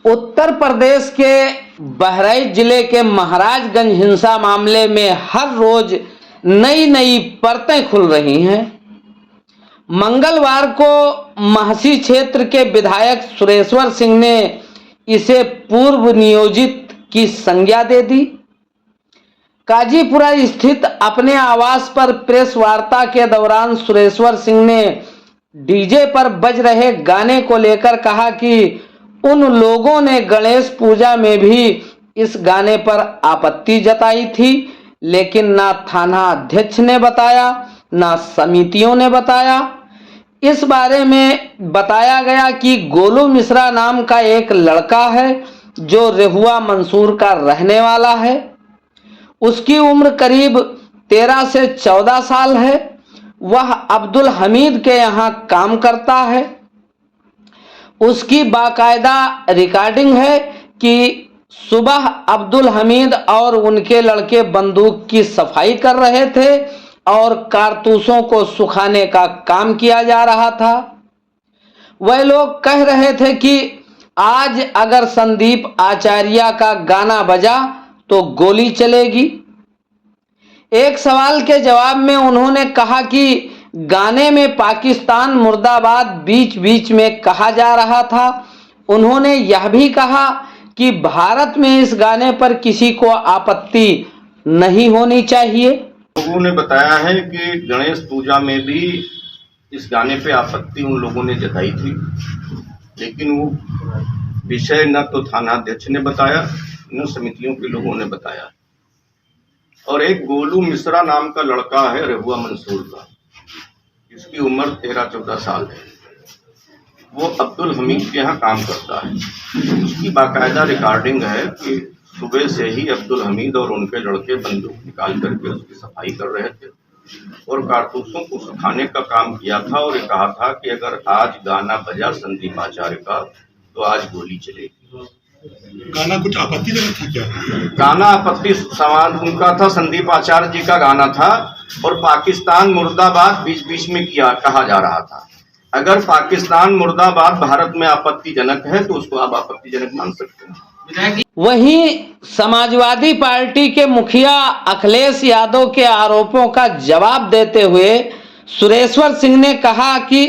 उत्तर प्रदेश के बहराइच जिले के महाराजगंज हिंसा मामले में हर रोज नई नई परतें खुल रही हैं। मंगलवार को महसी क्षेत्र के विधायक सुरेश्वर सिंह ने इसे पूर्व नियोजित की संज्ञा दे दी। काजीपुरा स्थित अपने आवास पर प्रेस वार्ता के दौरान सुरेश्वर सिंह ने डीजे पर बज रहे गाने को लेकर कहा कि उन लोगों ने गणेश पूजा में भी इस गाने पर आपत्ति जताई थी, लेकिन ना थाना अध्यक्ष ने बताया, ना समितियों ने बताया। इस बारे में बताया गया कि गोलू मिश्रा नाम का एक लड़का है जो रेहुआ मंसूर का रहने वाला है। उसकी उम्र करीब 13 से 14 साल है। वह अब्दुल हमीद के यहाँ काम करता है। उसकी बाकायदा रिकॉर्डिंग है कि सुबह अब्दुल हमीद और उनके लड़के बंदूक की सफाई कर रहे थे और कारतूसों को सुखाने का काम किया जा रहा था। वह लोग कह रहे थे कि आज अगर संदीप आचार्य का गाना बजा तो गोली चलेगी। एक सवाल के जवाब में उन्होंने कहा कि गाने में पाकिस्तान मुर्दाबाद बीच बीच में कहा जा रहा था। उन्होंने यह भी कहा कि भारत में इस गाने पर किसी को आपत्ति नहीं होनी चाहिए। लोगों ने बताया है कि गणेश पूजा में भी इस गाने पे आपत्ति उन लोगों ने जताई थी, लेकिन वो विषय न तो थाना अध्यक्ष ने बताया न समितियों के लोगों ने बताया। और एक गोलू मिश्रा नाम का लड़का है रेहुआ मंसूर का, इसकी उम्र 13-14 साल है। वो अब्दुल हमीद के यहाँ काम करता है। उसकी बाकायदा रिकॉर्डिंग है कि सुबह से ही अब्दुल हमीद और उनके लड़के बंदूक निकाल करके उसकी सफाई कर रहे थे और कारतूसों को सुखाने का काम किया था और कहा था कि अगर आज गाना बजा संदीप आचार्य का तो आज गोली चलेगी। गाना कुछ आपत्तिजनक था क्या? गाना आपत्ति सवाल उनका था, संदीप आचार्य जी का गाना था और पाकिस्तान मुर्दाबाद बीच बीच में कहा जा रहा था। अगर पाकिस्तान मुर्दाबाद भारत में आपत्तिजनक है तो उसको आप आपत्तिजनक मान सकते हैं। वहीं समाजवादी पार्टी के मुखिया अखिलेश यादव के आरोपों का जवाब देते हुए सुरेश्वर सिंह ने कहा कि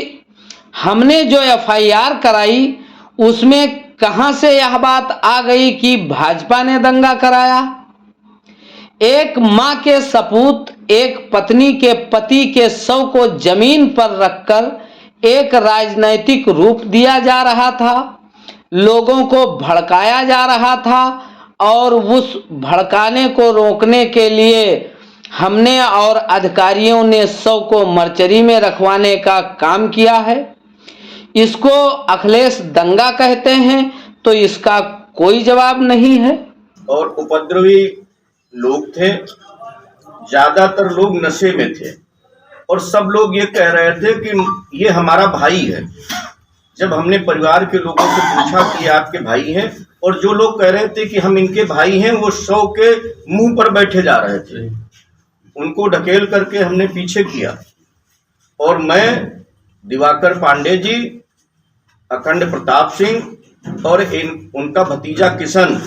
हमने जो एफआईआर कराई उसमें कहां से यह बात आ गई कि भाजपा ने दंगा कराया। एक मां के सपूत एक पत्नी के पति के शव को जमीन पर रखकर एक राजनैतिक रूप दिया जा रहा था, लोगों को भड़काया जा रहा था और उस भड़काने को रोकने के लिए हमने और अधिकारियों ने शव को मर्चरी में रखवाने का काम किया है। इसको अखिलेश दंगा कहते हैं तो इसका कोई जवाब नहीं है। और उपद्रवी लोग थे, ज्यादातर लोग नशे में थे और सब लोग ये कह रहे थे कि ये हमारा भाई है। जब हमने परिवार के लोगों से पूछा कि आपके भाई हैं, और जो लोग कह रहे थे कि हम इनके भाई हैं वो शव के मुंह पर बैठे जा रहे थे। उनको ढकेल करके हमने पीछे किया और मैं, दिवाकर पांडे जी, अखंड प्रताप सिंह और उनका भतीजा किशन,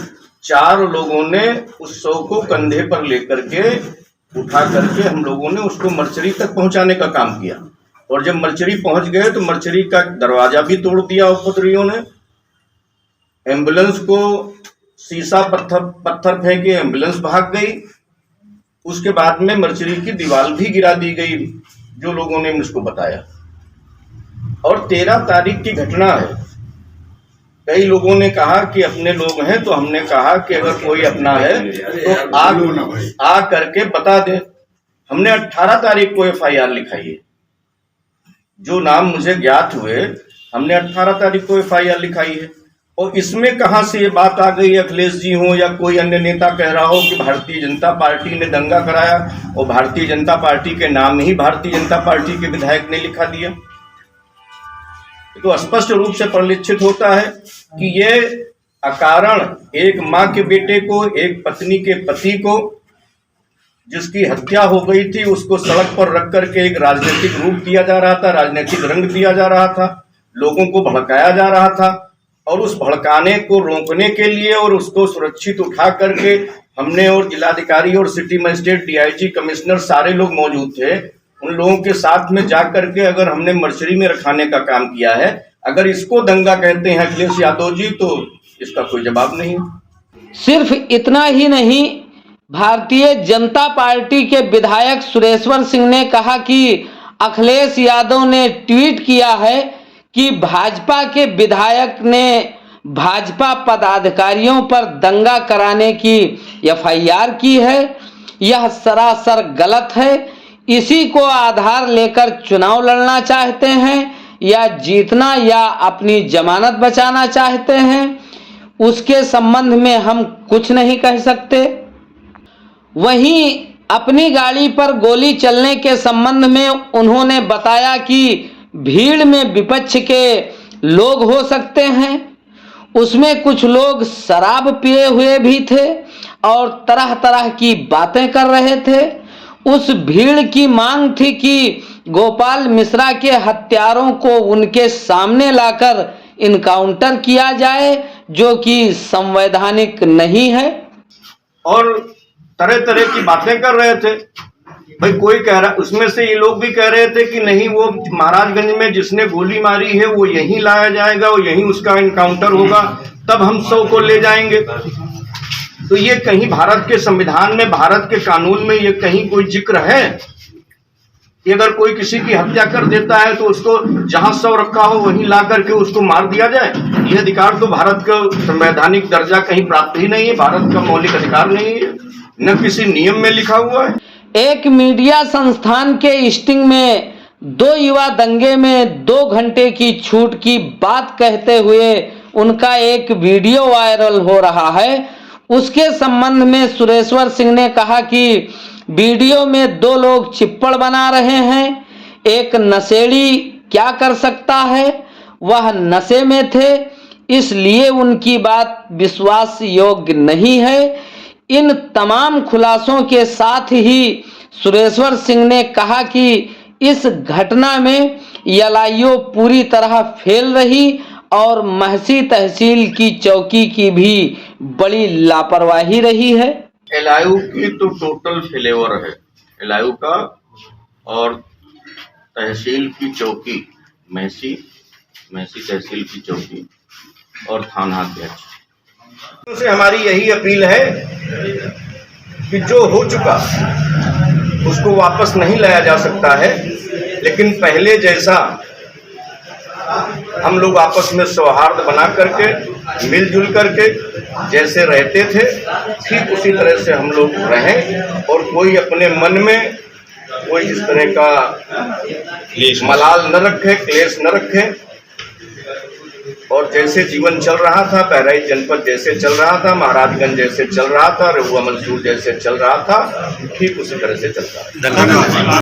4 लोगों ने उस शव को कंधे पर लेकर के उठा करके हम लोगों ने उसको मर्चरी तक पहुंचाने का काम किया। और जब मर्चरी पहुंच गए तो मर्चरी का दरवाजा भी तोड़ दिया उपद्रवियों ने। एम्बुलेंस को शीशा पत्थर फेंके, एम्बुलेंस भाग गई। उसके बाद में मर्चरी की दीवार भी गिरा दी गई, जो लोगों ने मुझको बताया। और 13 तारीख की घटना है। कई लोगों ने कहा कि अपने लोग हैं, तो हमने कहा कि अगर कोई अपना है तो आ करके बता दे। हमने 18 तारीख को एफआईआर लिखाई है। जो नाम मुझे ज्ञात हुए, हमने 18 तारीख को एफआईआर लिखाई है। और इसमें कहां से ये बात आ गई, अखिलेश जी हो या कोई अन्य नेता कह रहा हो कि भारतीय जनता पार्टी ने दंगा कराया और भारतीय जनता पार्टी के नाम ही भारतीय जनता पार्टी के विधायक ने लिखा दिया, तो स्पष्ट रूप से परिलक्षित होता है कि ये अकारण एक मां के बेटे को, एक पत्नी के पति को, जिसकी हत्या हो गई थी, उसको सड़क पर रख करके एक राजनीतिक रूप दिया जा रहा था, राजनीतिक रंग दिया जा रहा था, लोगों को भड़काया जा रहा था। और उस भड़काने को रोकने के लिए और उसको सुरक्षित उठा करके हमने और जिलाधिकारी और सिटी मजिस्ट्रेट डीआईजी कमिश्नर सारे लोग मौजूद थे, उन लोगों के साथ में जा करके अगर हमने मर्चरी में रखाने का काम किया है। अगर इसको दंगा कहते हैं अखिलेश यादव जी तो इसका कोई जवाब नहीं। सिर्फ इतना ही नहीं, भारतीय जनता पार्टी के विधायक सुरेश्वर सिंह ने कहा कि अखिलेश यादव ने ट्वीट किया है कि भाजपा के विधायक ने भाजपा पदाधिकारियों पर दंगा कराने की एफआईआर की है। यह सरासर गलत है। इसी को आधार लेकर चुनाव लड़ना चाहते हैं या जीतना या अपनी जमानत बचाना चाहते हैं, उसके संबंध में हम कुछ नहीं कह सकते। वहीं अपनी गाड़ी पर गोली चलने के संबंध में उन्होंने बताया कि भीड़ में विपक्ष के लोग हो सकते हैं, उसमें कुछ लोग शराब पिए हुए भी थे और तरह तरह की बातें कर रहे थे। उस भीड़ की मांग थी कि गोपाल मिश्रा के हत्यारों को उनके सामने लाकर इनकाउंटर किया जाए, जो कि संवैधानिक नहीं है। और तरह तरह की बातें कर रहे थे। भाई कोई कह रहा, उसमें से ये लोग भी कह रहे थे कि नहीं, वो महाराजगंज में जिसने गोली मारी है वो यहीं लाया जाएगा और यहीं उसका इनकाउंटर होगा, तब हम 100 को ले जाएंगे। तो ये कहीं भारत के संविधान में, भारत के कानून में ये कहीं कोई जिक्र है कि अगर कोई किसी की हत्या कर देता है तो उसको जहां 100 रखा हो वहीं ला करके उसको मार दिया जाए? ये अधिकार तो भारत का संवैधानिक दर्जा कहीं प्राप्त ही नहीं है, भारत का मौलिक अधिकार नहीं है, न किसी नियम में लिखा हुआ है। एक मीडिया संस्थान के स्टिंग में 2 युवा दंगे में 2 घंटे की छूट की बात कहते हुए उनका एक वीडियो वायरल हो रहा है। उसके संबंध में सुरेश्वर सिंह ने कहा कि वीडियो में 2 लोग चिप्पड़ बना रहे हैं। एक नशेड़ी क्या कर सकता है, वह नशे में थे, इसलिए उनकी बात विश्वास योग्य नहीं है। इन तमाम खुलासों के साथ ही सुरेश्वर सिंह ने कहा कि इस घटना में एलआईओ पूरी तरह फेल रही और महसी तहसील की चौकी की भी बड़ी लापरवाही रही है। एलआईओ की तो टोटल फेलेवर है, एलआईओ का और तहसील की चौकी, महसी तहसील की चौकी और थानाध्यक्ष से हमारी यही अपील है कि जो हो चुका उसको वापस नहीं लाया जा सकता है, लेकिन पहले जैसा हम लोग आपस में सौहार्द बना करके, मिलजुल करके जैसे रहते थे ठीक उसी तरह से हम लोग रहें और कोई अपने मन में कोई इस तरह का मलाल न रखे, क्लेश न रखे। और जैसे जीवन चल रहा था, बहराइच जनपद जैसे चल रहा था, महाराजगंज जैसे चल रहा था, रहुआ मंसूर जैसे चल रहा था, ठीक उसी तरह से चल रहा है।